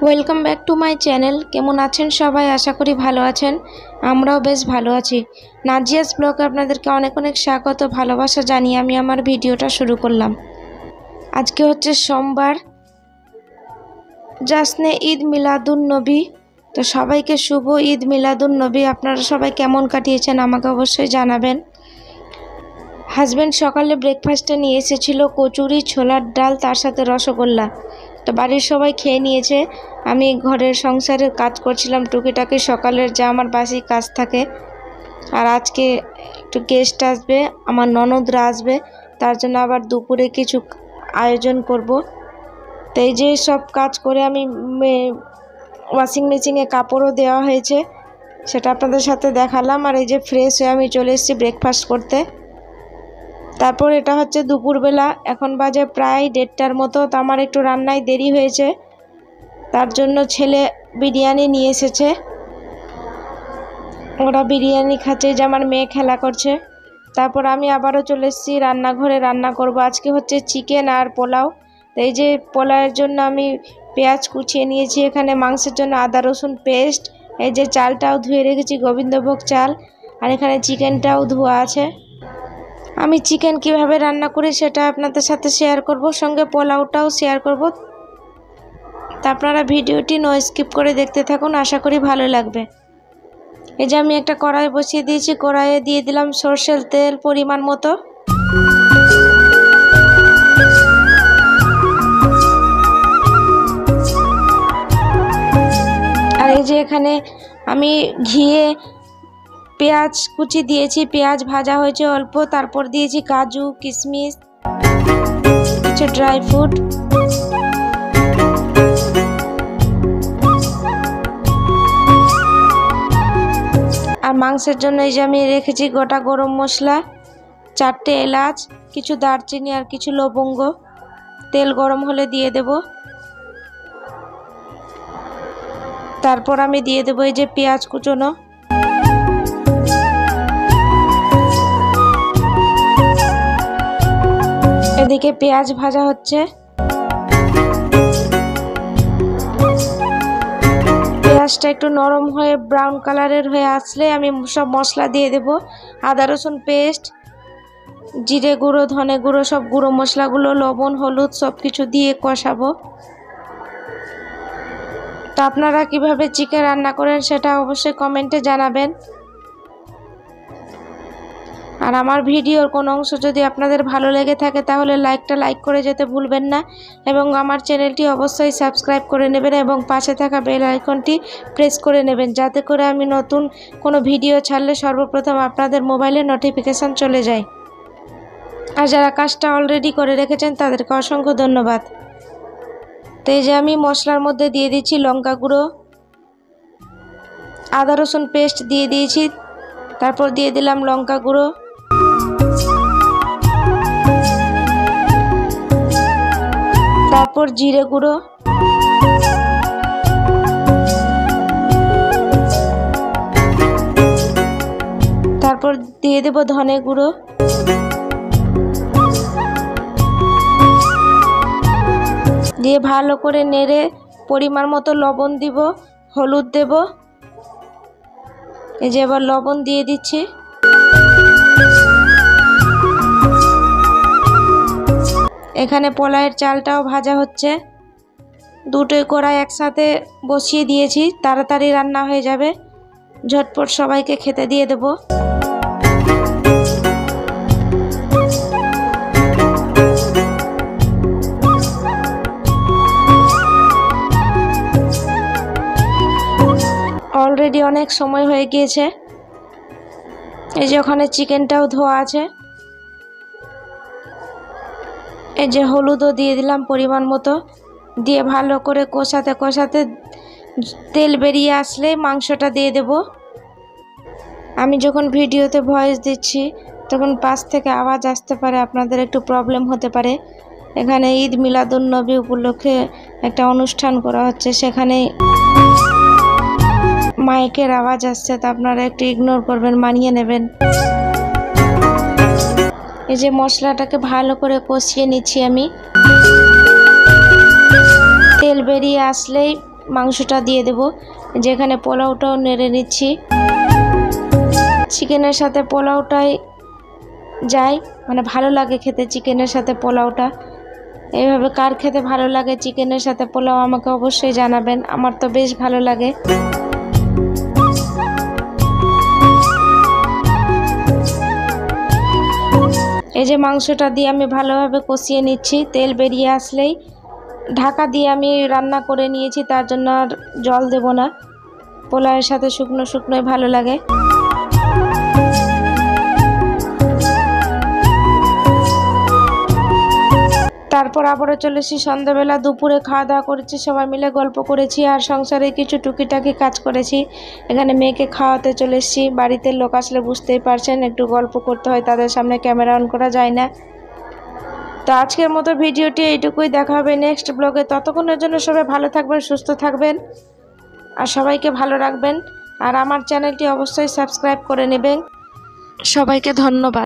Welcome back to my channel. কেমন আছেন সবাই? আশা করি ভালো আছেন। আমরাও বেশ ভালো আছি। নাজিয়াস ব্লগে আপনাদেরকে অনেক অনেক স্বাগত, ভালোবাসা জানিয়ে আমি আমার ভিডিওটা শুরু করলাম। আজকে হচ্ছে সোমবার, জাসনে ঈদ মিলাদুন নবী। তো সবাইকে শুভ ঈদ মিলাদুন নবী। আপনারা সবাই কেমন কাটিয়েছেন আমাকে অবশ্যই জানাবেন। হাজব্যান্ড সকালে ব্রেকফাস্টে নিয়ে এসেছিল কচুরি, ছোলার ডাল, তার সাথে রসগোল্লা। তো বাড়ির সবাই খেয়ে নিয়েছে। আমি ঘরের সংসারের কাজ করছিলাম টুকিটাকি, সকালের যা আমার বাসি কাজ থাকে। আর আজকে একটু গেস্ট আসবে, আমার ননদরা আসবে, তার জন্য আবার দুপুরে কিছু আয়োজন করব। তো এই যে সব কাজ করে আমি ওয়াশিং মেশিনে কাপড়ও দেওয়া হয়েছে, সেটা আপনাদের সাথে দেখালাম। আর এই যে ফ্রেশ হয়ে আমি চলে এসেছি ব্রেকফাস্ট করতে। তারপর এটা হচ্ছে দুপুরবেলা, এখন বাজে প্রায় 1:30টার মতো। তো আমার একটু রান্নায় দেরি হয়েছে, তার জন্য ছেলে বিরিয়ানি নিয়ে এসেছে। ওরা বিরিয়ানি খাচ্ছে, যে আমার মেয়ে খেলা করছে। তারপর আমি আবারও চলে এসেছি রান্নাঘরে, রান্না করব। আজকে হচ্ছে চিকেন আর পোলাও। তো এই যে পোলাওয়ের জন্য আমি পেঁয়াজ কুচিয়ে নিয়েছি, এখানে মাংসের জন্য আদা রসুন পেস্ট, এই যে চালটাও ধুয়ে রেখেছি গোবিন্দভোগ চাল, আর এখানে চিকেনটাও ধোয়া আছে। আমি চিকেন কিভাবে রান্না করি সেটা আপনাদের সাথে শেয়ার করব, সঙ্গে পোলাওটাও শেয়ার করব। তা আপনারা ভিডিওটি নো স্কিপ করে দেখতে থাকুন, আশা করি ভালো লাগবে। এই যে আমি একটা কড়াই বসিয়ে দিয়েছি, কড়াইয়ে দিয়ে দিলাম সরষের তেল পরিমাণ মতো। আর এই যে এখানে আমি ঘিয়ে পেঁয়াজ কুচি দিয়েছি, পেঁয়াজ ভাজা হয়েছে অল্প। তারপর দিয়েছি কাজু, কিশমিশ, কিছু ড্রাই ফ্রুট। আর মাংসের জন্য এই যে আমি রেখেছি গোটা গরম মশলা, 4টে এলাচ, কিছু দারচিনি আর কিছু লবঙ্গ। তেল গরম হলে দিয়ে দেব। তারপর আমি দিয়ে দেব এই যে পেঁয়াজ কুচোনো। এদিকে পেঁয়াজ ভাজা হচ্ছে। পেঁয়াজটা একটু নরম হয়ে ব্রাউন কালারের হয়ে আসলে আমি সব মশলা দিয়ে দেব। আদা রসুন পেস্ট, জিরে গুঁড়ো, ধনে গুঁড়ো, সব গুঁড়ো মশলাগুলো, লবণ, হলুদ সব কিছু দিয়ে কষাবো। তো আপনারা কিভাবে চিকেন রান্না করেন সেটা অবশ্যই কমেন্টে জানাবেন। আর আমার ভিডিওর কোনো অংশ যদি আপনাদের ভালো লেগে থাকে তাহলে লাইক করে যেতে ভুলবেন না, এবং আমার চ্যানেলটি অবশ্যই সাবস্ক্রাইব করে নেবেন এবং পাশে থাকা বেল আইকনটি প্রেস করে নেবেন, যাতে করে আমি নতুন কোনো ভিডিও ছাড়লে সর্বপ্রথম আপনাদের মোবাইলে নোটিফিকেশান চলে যায়। আর যারা কাজটা অলরেডি করে রেখেছেন তাদেরকে অসংখ্য ধন্যবাদ। তো এই যে আমি মশলার মধ্যে দিয়ে দিচ্ছি লঙ্কা গুঁড়ো, আদা রসুন পেস্ট দিয়ে দিয়েছি, তারপর দিয়ে দিলাম লঙ্কা গুঁড়ো, তারপর জিরে গুঁড়ো, তারপর দিয়ে দেব ধনে গুঁড়ো, দিয়ে ভালো করে নেড়ে পরিমাণ মতো লবণ দিব, হলুদ দেব। এই যে এবার লবণ দিয়ে দিচ্ছি। এখানে পোলাওয়ের চালটাও ভাজা হচ্ছে। দুটোই কড়াই একসাথে বসিয়ে দিয়েছি, তাড়াতাড়ি রান্না হয়ে যাবে, ঝটপট সবাইকে খেতে দিয়ে দেব। অলরেডি অনেক সময় হয়ে গিয়েছে। এই যে ওখানে চিকেনটাও ধোয়া আছে। এই যে হলুদও দিয়ে দিলাম পরিমাণ মতো, দিয়ে ভালো করে কষাতে কষাতে তেল বেরিয়ে আসলে মাংসটা দিয়ে দেব। আমি যখন ভিডিওতে ভয়েস দিচ্ছি তখন পাশ থেকে আওয়াজ আসতে পারে, আপনাদের একটু প্রবলেম হতে পারে। এখানে ঈদ মিলাদুন নবী উপলক্ষে একটা অনুষ্ঠান করা হচ্ছে, সেখানে মাইকের আওয়াজ আসছে, তো আপনারা একটু ইগনোর করবেন, মানিয়ে নেবেন। এই যে মশলাটাকে ভালো করে কষিয়ে নিচ্ছি আমি। তেল বেরিয়ে আসলেই মাংসটা দিয়ে দেব। যেখানে পোলাওটাও নেড়ে নিচ্ছি। চিকেনের সাথে পোলাওটাই যায়, মানে ভালো লাগে খেতে চিকেনের সাথে পোলাওটা। এইভাবে কার খেতে ভালো লাগে চিকেনের সাথে পোলাও আমাকে অবশ্যই জানাবেন। আমার তো বেশ ভালো লাগে। এই যে মাংসটা দিয়ে আমি ভালোভাবে কষিয়ে নিচ্ছি। তেল বেরিয়ে আসলেই ঢাকা দিয়ে আমি রান্না করে নিয়েছি, তার জন্য আর জল দেব না। পোলাওয়ের সাথে শুকনো শুকনোই ভালো লাগে। তারপর আবারও চলে এসেছি সন্ধ্যাবেলা। দুপুরে খাওয়া দাওয়া করেছি, সবাই মিলে গল্প করেছি আর সংসারে কিছু টুকিটাকি কাজ করেছি। এখানে মেয়েকে খাওয়াতে চলে এসেছি। বাড়িতে লোক আসলে বুঝতেই পারছেন একটু গল্প করতে হয়, তাদের সামনে ক্যামেরা অন করা যায় না। তো আজকের মতো ভিডিওটি এইটুকুই, দেখা হবে নেক্সট ব্লগে। ততক্ষণের জন্য সবাই ভালো থাকবেন, সুস্থ থাকবেন আর সবাইকে ভালো রাখবেন। আর আমার চ্যানেলটি অবশ্যই সাবস্ক্রাইব করে নেবেন। সবাইকে ধন্যবাদ।